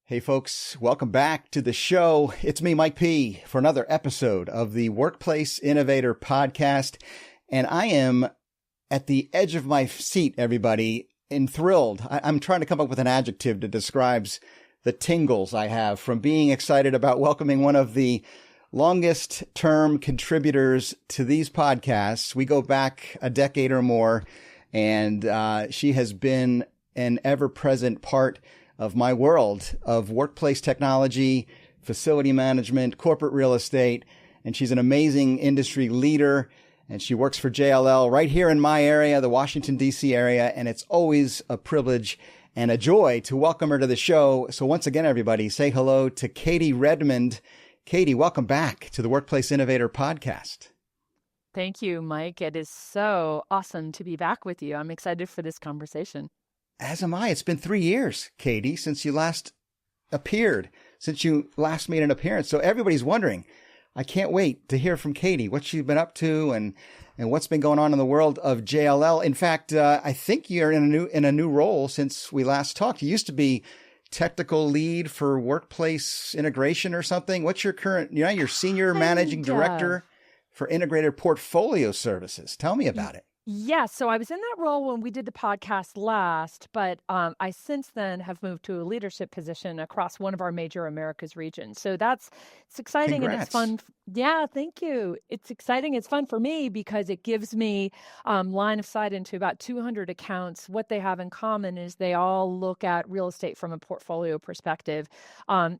Hey folks, welcome back to the show. It's me, Mike P, for another episode of the Workplace Innovator podcast. And I am at the edge of my seat, everybody, and thrilled. I'm trying to come up with an adjective that describes the tingles I have from being excited about welcoming one of the longest term contributors to these podcasts. We go back a decade or more, and she has been an ever-present part of my world of workplace technology, facility management, corporate real estate. And she's an amazing industry leader. And she works for JLL right here in my area, the Washington, D.C. area. And it's always a privilege and a joy to welcome her to the show. So once again, everybody, say hello to Katy Redmond. Katy, welcome back to the Workplace Innovator podcast. Thank you, Mike. It is so awesome to be back with you. I'm excited for this conversation. As am I. It's been 3 years, Katy, since you last appeared, since you last made an appearance. So everybody's wondering. I can't wait to hear from Katy, what she's been up to and what's been going on in the world of JLL. In fact, I think you're in a new role since we last talked. You used to be technical lead for workplace integration or something. What's your current, you're senior managing director for integrated portfolio services. Tell me about it. Yeah, so I was in that role when we did the podcast last, but I since then have moved to a leadership position across one of our major Americas regions. So it's exciting. Congrats. And it's fun. Yeah, thank you. It's exciting. It's fun for me because it gives me line of sight into about 200 accounts. What they have in common is they all look at real estate from a portfolio perspective.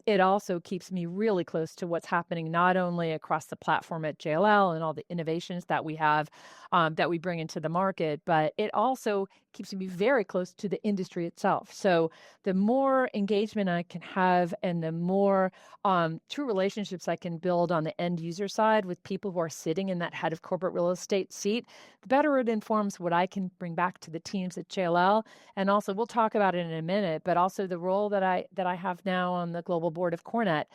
It also keeps me really close to what's happening not only across the platform at JLL and all the innovations that we have that we bring into the market, but it also keeps me very close to the industry itself. So the more engagement I can have and the more true relationships I can build on the end user side with people who are sitting in that head of corporate real estate seat, the better it informs what I can bring back to the teams at JLL. And also, we'll talk about it in a minute, but also the role that I have now on the global board of CoreNet.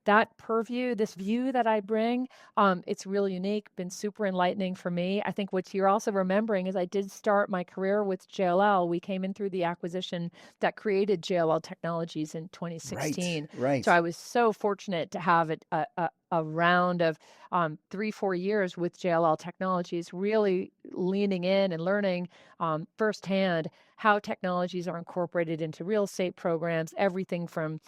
That purview, this view that I bring, it's really unique, been super enlightening for me. I think what you're also remembering is I did start my career with JLL. We came in through the acquisition that created JLL Technologies in 2016. Right. So I was so fortunate to have a round of 3-4 years with JLL Technologies, really leaning in and learning firsthand how technologies are incorporated into real estate programs, everything from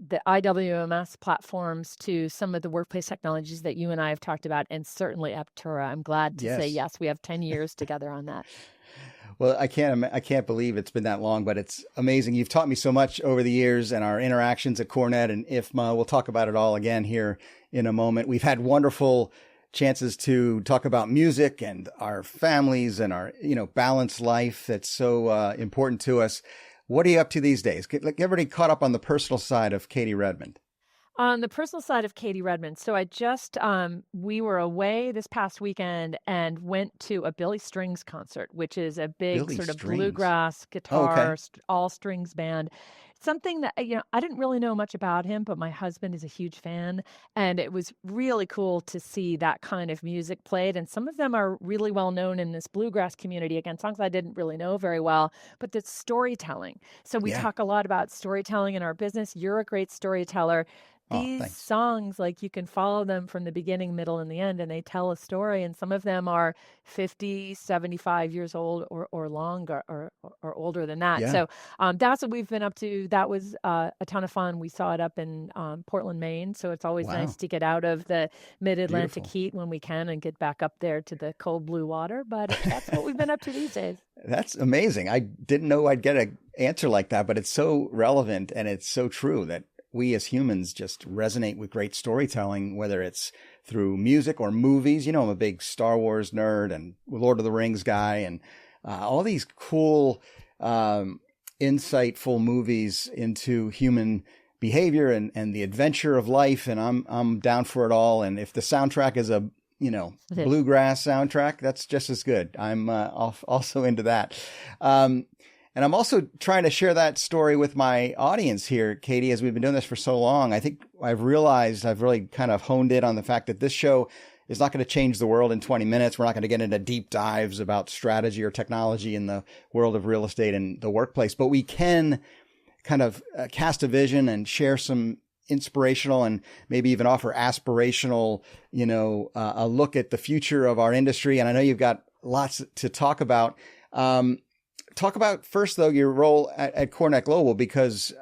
the IWMS platforms to some of the workplace technologies that you and I have talked about, and certainly Aptura. I'm glad to say yes, we have 10 years together on that. Well, I can't believe it's been that long, but it's amazing. You've taught me so much over the years and our interactions at CoreNet and IFMA. We'll talk about it all again here in a moment. We've had wonderful chances to talk about music and our families and our, balanced life that's so important to us. What are you up to these days? Get everybody caught up on the personal side of Katy Redmond. On the personal side of Katy Redmond. So I just, we were away this past weekend and went to a Billy Strings concert, which is a big Billy sort of Strings. bluegrass guitar, Okay. all strings band. Something that, I didn't really know much about him, but my husband is a huge fan. And it was really cool to see that kind of music played. And some of them are really well known in this bluegrass community. Again, songs I didn't really know very well, but the storytelling. So we talk a lot about storytelling in our business. You're a great storyteller. These songs, like you can follow them from the beginning, middle, and the end, and they tell a story. And some of them are 50, 75 years old or longer or older than that. Yeah. So that's what we've been up to. That was a ton of fun. We saw it up in Portland, Maine. So it's always nice to get out of the mid-Atlantic heat when we can and get back up there to the cold blue water. But that's what we've been up to these days. That's amazing. I didn't know I'd get an answer like that, but it's so relevant and it's so true that we as humans just resonate with great storytelling, whether it's through music or movies. I'm a big Star Wars nerd and Lord of the Rings guy, and all these cool, insightful movies into human behavior and the adventure of life. And I'm down for it all. And if the soundtrack is a bluegrass soundtrack, that's just as good. I'm also into that. And I'm also trying to share that story with my audience here, Katy, as we've been doing this for so long. I think I've realized I've really kind of honed in on the fact that this show is not going to change the world in 20 minutes. We're not going to get into deep dives about strategy or technology in the world of real estate and the workplace, but we can kind of cast a vision and share some inspirational and maybe even offer aspirational, a look at the future of our industry. And I know you've got lots to talk about. Talk about first, though, your role at CoreNet Global, because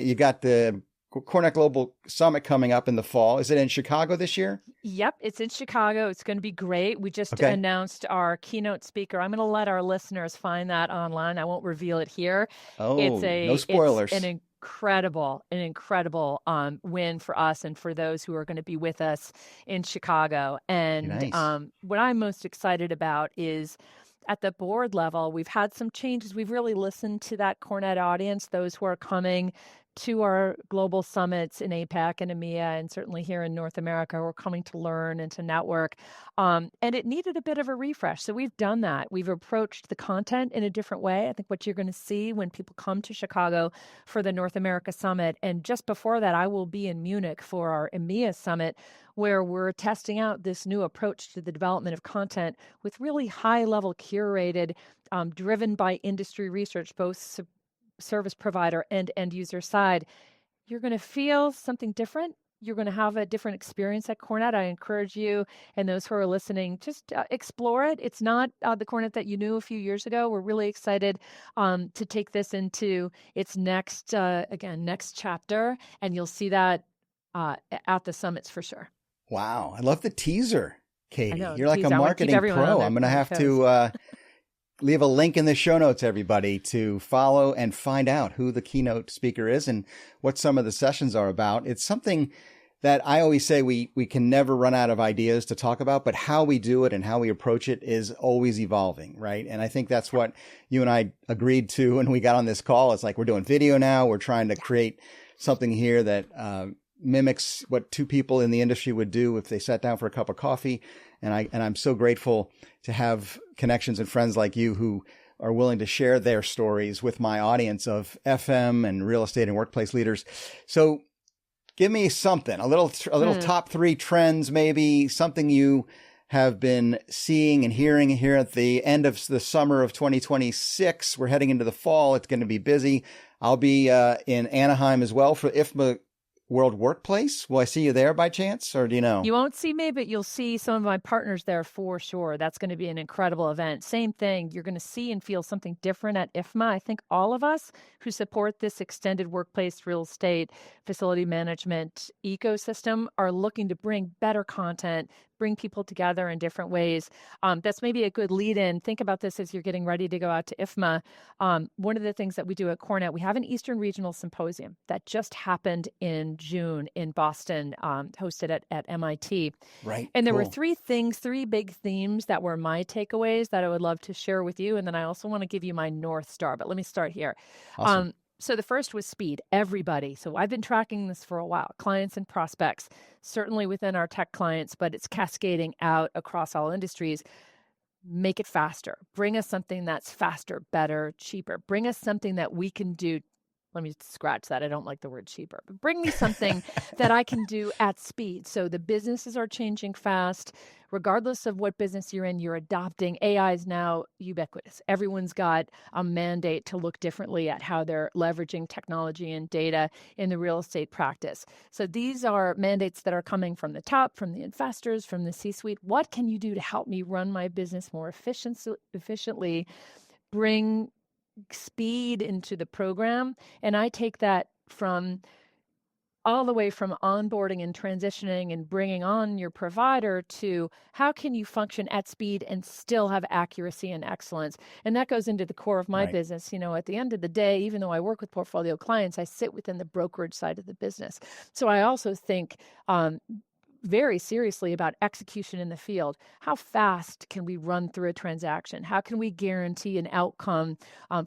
you got the CoreNet Global Summit coming up in the fall. Is it in Chicago this year? Yep, it's in Chicago. It's going to be great. We just announced our keynote speaker. I'm going to let our listeners find that online. I won't reveal it here. Oh, no spoilers. It's an incredible win for us and for those who are going to be with us in Chicago. And nice. What I'm most excited about is at the board level, we've had some changes. We've really listened to that CoreNet audience, those who are coming to our global summits in APAC and EMEA, and certainly here in North America, we're coming to learn and to network. And it needed a bit of a refresh. So we've done that. We've approached the content in a different way. I think what you're going to see when people come to Chicago for the North America Summit, and just before that, I will be in Munich for our EMEA Summit, where we're testing out this new approach to the development of content with really high-level curated, driven by industry research, both service provider and end user side. You're going to feel something different. You're going to have a different experience at CoreNet. I encourage you and those who are listening, just explore it. It's not the CoreNet that you knew a few years ago. We're really excited to take this into its next chapter, and you'll see that at the summits for sure. Wow. I love the teaser, Katy. You're like a I marketing pro. I'm going to have to leave a link in the show notes, everybody, to follow and find out who the keynote speaker is and what some of the sessions are about. It's something that I always say we can never run out of ideas to talk about, but how we do it and how we approach it is always evolving, right? And I think that's what you and I agreed to when we got on this call. It's like we're doing video now. We're trying to create something here that mimics what two people in the industry would do if they sat down for a cup of coffee. And I'm so grateful to have connections and friends like you who are willing to share their stories with my audience of FM and real estate and workplace leaders. So give me something, a little top 3 trends, maybe something you have been seeing and hearing here at the end of the summer of 2026. We're heading into the fall. It's going to be busy. I'll be in Anaheim as well for IFMA World Workplace. Will I see you there by chance, or do you know? You won't see me, but you'll see some of my partners there for sure. That's going to be an incredible event. Same thing. You're going to see and feel something different at IFMA. I think all of us who support this extended workplace real estate facility management ecosystem are looking to bring better content, bring people together in different ways. That's maybe a good lead in. Think about this as you're getting ready to go out to IFMA. One of the things that we do at CoreNet, we have an Eastern Regional Symposium that just happened in June in Boston, hosted at MIT. Right. And there were 3 big themes that were my takeaways that I would love to share with you. And then I also want to give you my North Star, but let me start here. Awesome. So the first was speed, everybody. So I've been tracking this for a while, clients and prospects, certainly within our tech clients, but it's cascading out across all industries. Make it faster. Bring us something that's faster, better, cheaper. Bring us something that we can do. Let me scratch that. I don't like the word cheaper, but bring me something that I can do at speed. So the businesses are changing fast. Regardless of what business you're in, you're adopting. AI is now ubiquitous. Everyone's got a mandate to look differently at how they're leveraging technology and data in the real estate practice. So these are mandates that are coming from the top, from the investors, from the C-suite. What can you do to help me run my business more efficiently, bring speed into the program? And I take that from all the way from onboarding and transitioning and bringing on your provider to how can you function at speed and still have accuracy and excellence. And that goes into the core of my business. At the end of the day, even though I work with portfolio clients, I sit within the brokerage side of the business. So I also think very seriously about execution in the field. How fast can we run through a transaction? How can we guarantee an outcome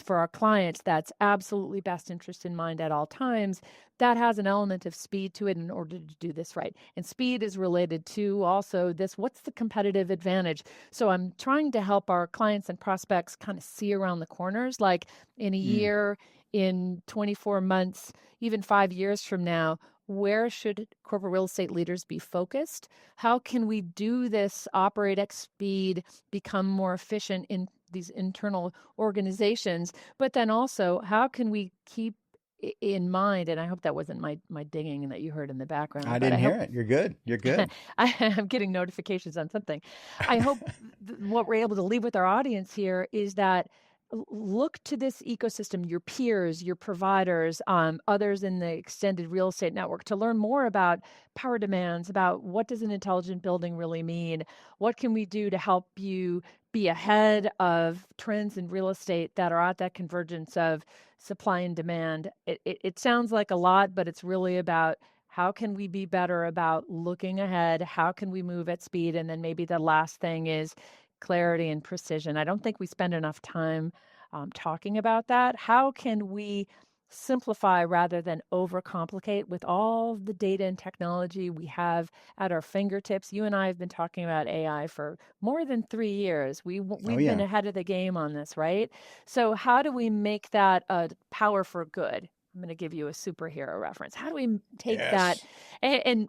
for our clients that's absolutely best interest in mind at all times? That has an element of speed to it in order to do this right. And speed is related to also this, what's the competitive advantage? So I'm trying to help our clients and prospects kind of see around the corners, like in a year, in 24 months, even 5 years from now, where should corporate real estate leaders be focused? How can we do this, operate at speed, become more efficient in these internal organizations? But then also, how can we keep in mind, and I hope that wasn't my dinging that you heard in the background. I didn't hear it. You're good. You're good. I'm getting notifications on something. I hope what we're able to leave with our audience here is that look to this ecosystem, your peers, your providers, others in the extended real estate network to learn more about power demands, about what does an intelligent building really mean? What can we do to help you be ahead of trends in real estate that are at that convergence of supply and demand? It sounds like a lot, but it's really about how can we be better about looking ahead? How can we move at speed? And then maybe the last thing is clarity and precision. I don't think we spend enough time talking about that. How can we simplify rather than overcomplicate with all the data and technology we have at our fingertips? You and I have been talking about AI for more than 3 years. We've been ahead of the game on this, right? So how do we make that a power for good? I'm going to give you a superhero reference. How do we take that and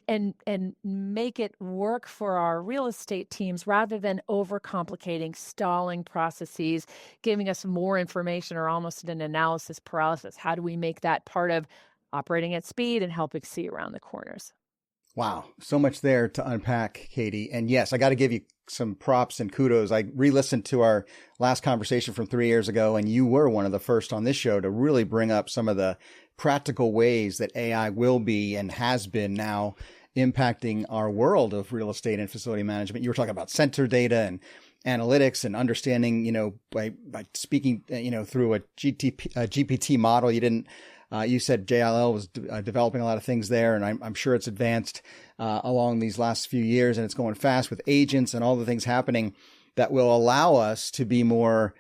make it work for our real estate teams rather than overcomplicating, stalling processes, giving us more information or almost an analysis paralysis? How do we make that part of operating at speed and helping see around the corners? Wow. So much there to unpack, Katy. And yes, I got to give you some props and kudos. I re-listened to our last conversation from 3 years ago, and you were one of the first on this show to really bring up some of the practical ways that AI will be and has been now impacting our world of real estate and facility management. You were talking about sensor data and analytics and understanding, by speaking, through a GPT model. You said JLL was developing a lot of things there, and I'm sure it's advanced along these last few years, and it's going fast with agents and all the things happening that will allow us to be more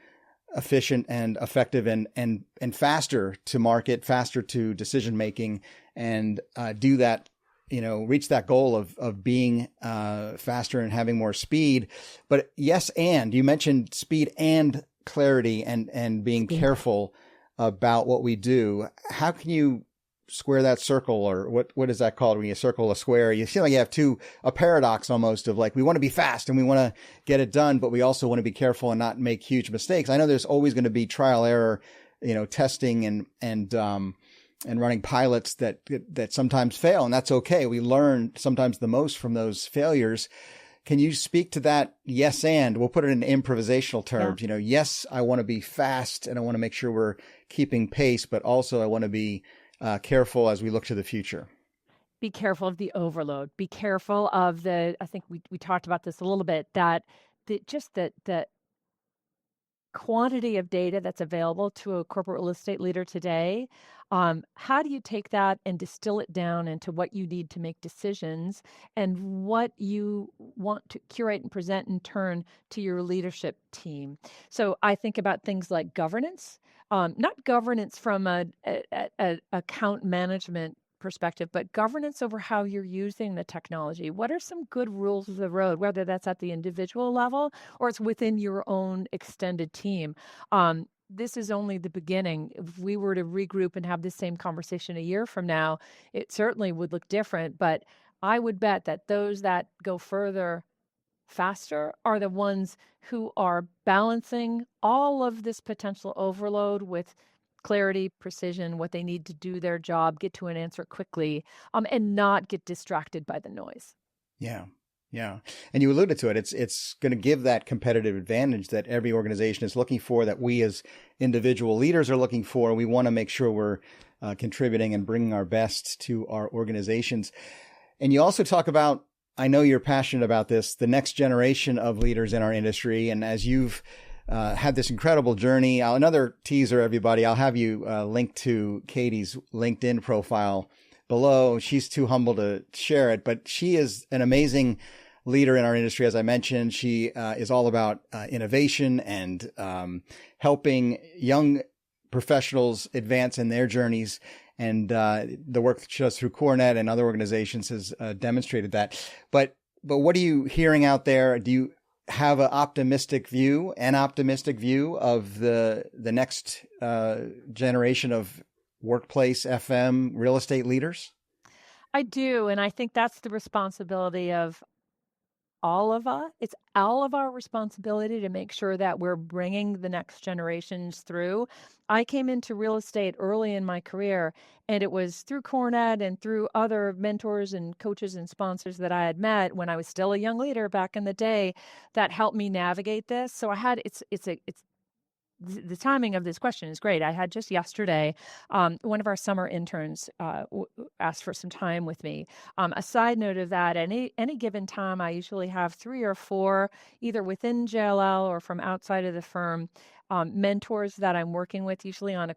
efficient and effective and faster to market, faster to decision making, and do that, reach that goal of being faster and having more speed. But yes, and you mentioned speed and clarity and being careful about what we do. How can you square that circle, or what is that called when you circle a square? You feel like you have a paradox almost of like, we want to be fast and we want to get it done, but we also want to be careful and not make huge mistakes. I know there's always going to be trial error, testing and running pilots that sometimes fail, and that's okay. We learn sometimes the most from those failures. Can you speak to that? Yes, and we'll put it in improvisational terms. Yeah. Yes, I want to be fast and I want to make sure we're keeping pace, but also I want to be careful as we look to the future. Be careful of the overload. Be careful of I think we talked about this a little bit, that the quantity of data that's available to a corporate real estate leader today. How do you take that and distill it down into what you need to make decisions and what you want to curate and present in turn to your leadership team? So I think about things like governance, not governance from a account management perspective, but governance over how you're using the technology. What are some good rules of the road, whether that's at the individual level or it's within your own extended team? This is only the beginning. If we were to regroup and have this same conversation a year from now, it certainly would look different. But I would bet that those that go further faster are the ones who are balancing all of this potential overload with clarity, precision, what they need to do their job, get to an answer quickly, and not get distracted by the noise. Yeah. Yeah. And you alluded to it. It's going to give that competitive advantage that every organization is looking for, that we as individual leaders are looking for. We want to make sure we're contributing and bringing our best to our organizations. And you also talk about, I know you're passionate about this, the next generation of leaders in our industry. And as you've had this incredible journey, another teaser, everybody, I'll have you link to Katy's LinkedIn profile below. She's too humble to share it, but she is an amazing leader in our industry. As I mentioned, she is all about innovation and helping young professionals advance in their journeys. And the work that she does through CoreNet and other organizations has demonstrated that. But what are you hearing out there? Do you have an optimistic view of the next generation of workplace FM real estate leaders? I do. And I think that's the responsibility of it's all of our responsibility to make sure that we're bringing the next generations through. I came into real estate early in my career, and it was through CoreNet and through other mentors and coaches and sponsors that I had met when I was still a young leader back in the day that helped me navigate this. So I had, it's the timing of this question is great. I had just yesterday, one of our summer interns asked for some time with me. A side note of that, any given time, I usually have 3 or 4, either within JLL or from outside of the firm, mentors that I'm working with, usually on a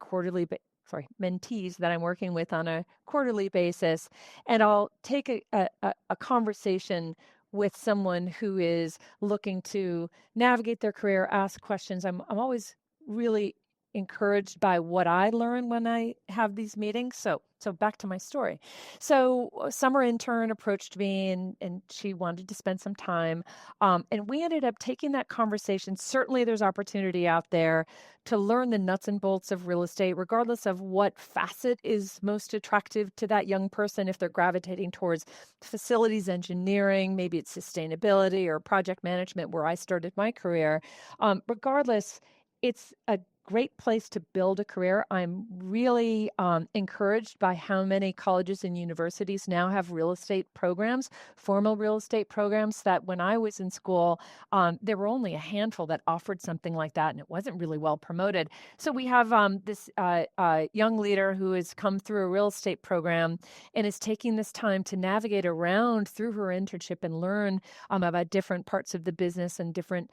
mentees that I'm working with on a quarterly basis. And I'll take a conversation with someone who is looking to navigate their career, ask questions. I'm always really encouraged by what I learn when I have these meetings. So back to my story. So a summer intern approached me and she wanted to spend some time. And we ended up taking that conversation. Certainly there's opportunity out there to learn the nuts and bolts of real estate, regardless of what facet is most attractive to that young person. If they're gravitating towards facilities engineering, maybe it's sustainability or project management, where I started my career. Regardless, it's a great place to build a career. I'm really encouraged by how many colleges and universities now have real estate programs, formal real estate programs, that when I was in school, there were only a handful that offered something like that, and it wasn't really well promoted. So we have this young leader who has come through a real estate program and is taking this time to navigate around through her internship and learn about different parts of the business and different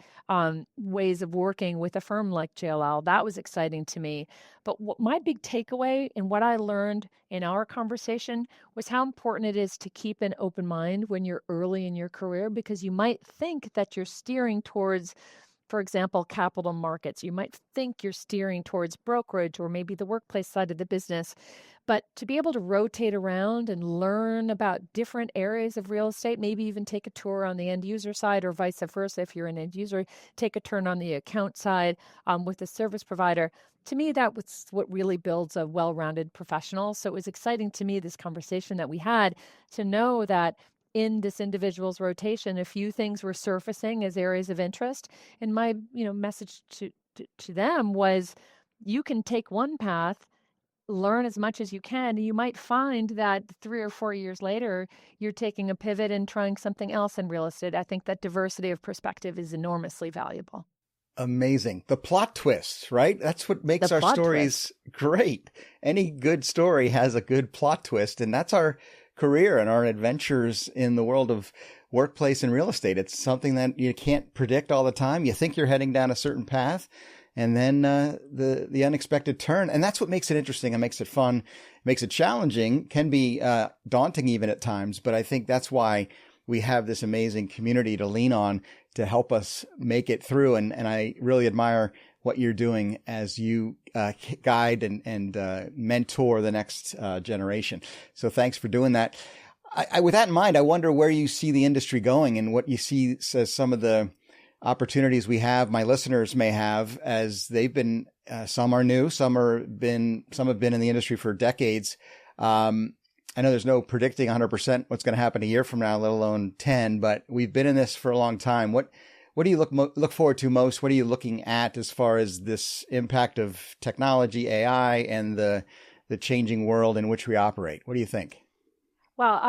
ways of working with a firm like JLL. That was exciting to me. But my big takeaway and what I learned in our conversation was how important it is to keep an open mind when you're early in your career, because you might think that you're steering towards, for example, capital markets. You might think you're steering towards brokerage or maybe the workplace side of the business. But to be able to rotate around and learn about different areas of real estate, maybe even take a tour on the end user side or vice versa. If you're an end user, take a turn on the account side with the service provider. To me, that was what really builds a well-rounded professional. So it was exciting to me, this conversation that we had, to know that in this individual's rotation, a few things were surfacing as areas of interest. And my message to them was, you can take one path, learn as much as you can. You might find that 3 or 4 years later, you're taking a pivot and trying something else in real estate. I think that diversity of perspective is enormously valuable. Amazing. The plot twists, right? That's what makes our stories great. Any good story has a good plot twist, and that's our career and our adventures in the world of workplace and real estate. It's something that you can't predict all the time. You think you're heading down a certain path, and then the unexpected turn. And that's what makes it interesting and makes it fun, makes it challenging, can be daunting even at times. But I think that's why we have this amazing community to lean on to help us make it through. And I really admire what you're doing as you guide and mentor the next generation. So thanks for doing that. With that in mind, I wonder where you see the industry going and what you see as some of the opportunities my listeners may have, as they've been, some are new, some have been in the industry for decades. I know there's no predicting 100% what's going to happen a year from now, let alone 10, but we've been in this for a long time. What do you look forward to most? What are you looking at as far as this impact of technology, AI, and the changing world in which we operate? What do you think? Well,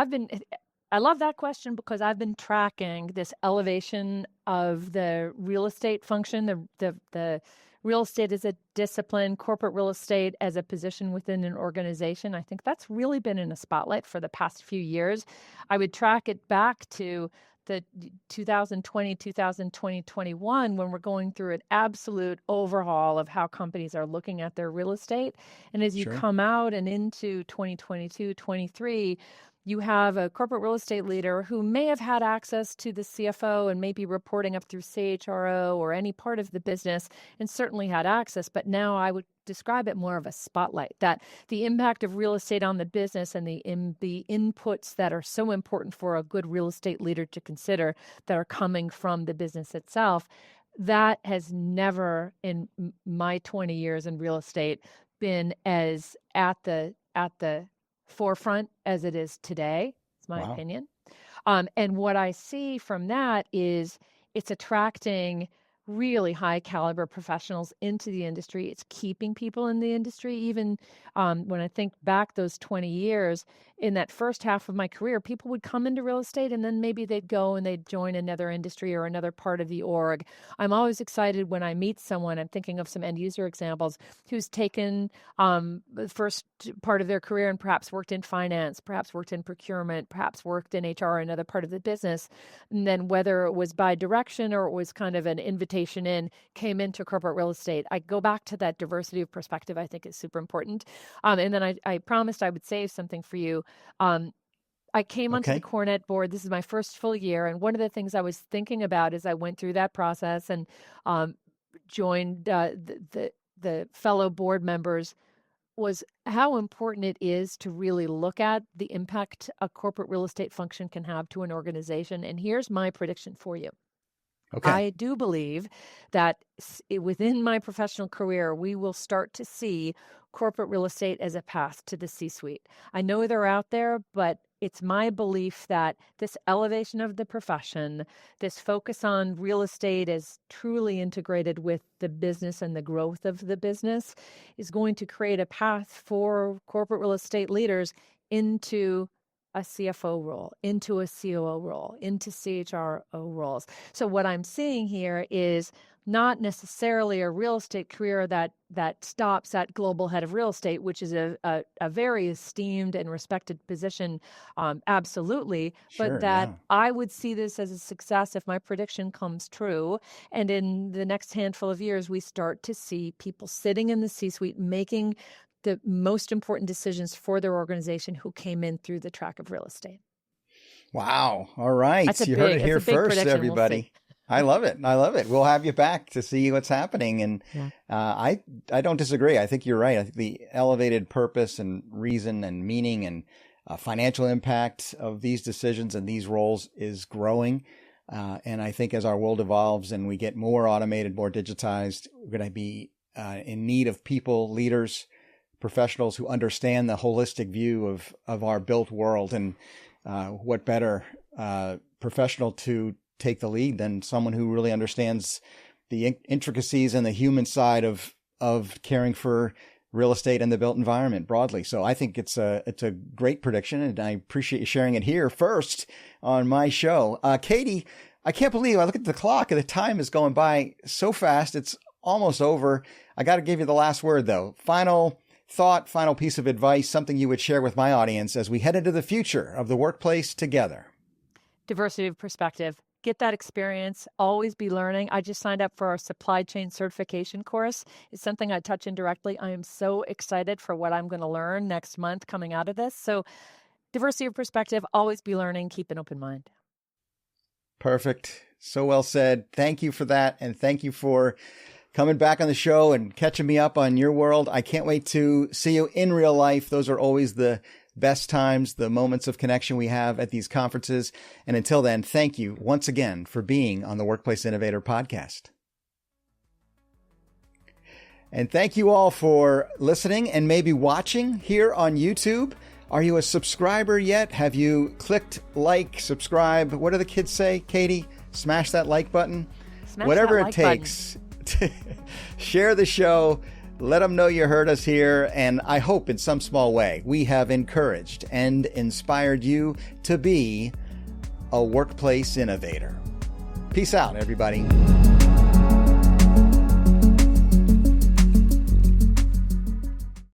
I love that question because I've been tracking this elevation of the real estate function, the real estate as a discipline, corporate real estate as a position within an organization. I think that's really been in a spotlight for the past few years. I would track it back to the 2020, 2021, when we're going through an absolute overhaul of how companies are looking at their real estate. And as you come out and into 2022, 23, you have a corporate real estate leader who may have had access to the CFO and maybe reporting up through CHRO or any part of the business, and certainly had access. But now I would describe it more of a spotlight, that the impact of real estate on the business and the inputs that are so important for a good real estate leader to consider that are coming from the business itself, that has never in my 20 years in real estate been as at the forefront as it is today. It's my opinion. And what I see from that is it's attracting really high caliber professionals into the industry. It's keeping people in the industry. Even when I think back those 20 years, in that first half of my career, people would come into real estate and then maybe they'd go and they'd join another industry or another part of the org. I'm always excited when I meet someone, I'm thinking of some end user examples, who's taken the first part of their career and perhaps worked in finance, perhaps worked in procurement, perhaps worked in HR, another part of the business. And then whether it was by direction or it was kind of an invitation in, came into corporate real estate. I go back to that diversity of perspective, I think is super important. And then I promised I would save something for you. I came onto the CoreNet board. This is my first full year. And one of the things I was thinking about as I went through that process and joined the fellow board members was how important it is to really look at the impact a corporate real estate function can have to an organization. And here's my prediction for you. Okay. I do believe that within my professional career, we will start to see corporate real estate as a path to the C-suite. I know they're out there, but it's my belief that this elevation of the profession, this focus on real estate as truly integrated with the business and the growth of the business, is going to create a path for corporate real estate leaders into a CFO role, into a COO role, into CHRO roles. So what I'm seeing here is not necessarily a real estate career that stops at global head of real estate, which is a very esteemed and respected position, absolutely, but that I would see this as a success if my prediction comes true. And in the next handful of years, we start to see people sitting in the C-suite making the most important decisions for their organization who came in through the track of real estate. Wow. All right. You heard it here first, everybody. I love it. I love it. We'll have you back to see what's happening. And I don't disagree. I think you're right. I think the elevated purpose and reason and meaning and financial impact of these decisions and these roles is growing. And I think as our world evolves and we get more automated, more digitized, we're going to be in need of people, leaders, professionals who understand the holistic view of our built world. And what better professional to take the lead than someone who really understands the intricacies and the human side of caring for real estate and the built environment broadly. So I think it's a great prediction, and I appreciate you sharing it here first on my show. Katy, I can't believe I look at the clock and the time is going by so fast. It's almost over. I got to give you the last word though. Final thought, final piece of advice, something you would share with my audience as we head into the future of the workplace together. Diversity of perspective. Get that experience, always be learning. I just signed up for our supply chain certification course. It's something I touch indirectly. I am so excited for what I'm going to learn next month coming out of this. So diversity of perspective, always be learning, keep an open mind. Perfect. So well said. Thank you for that. And thank you for coming back on the show and catching me up on your world. I can't wait to see you in real life. Those are always the best times, the moments of connection we have at these conferences. And until then, thank you once again for being on the Workplace Innovator podcast. And thank you all for listening and maybe watching here on YouTube. Are you a subscriber yet? Have you clicked like, subscribe? What do the kids say, Katy? Smash that like button. Whatever it takes. Share the show. Let them know you heard us here, and I hope in some small way we have encouraged and inspired you to be a workplace innovator. Peace out, everybody.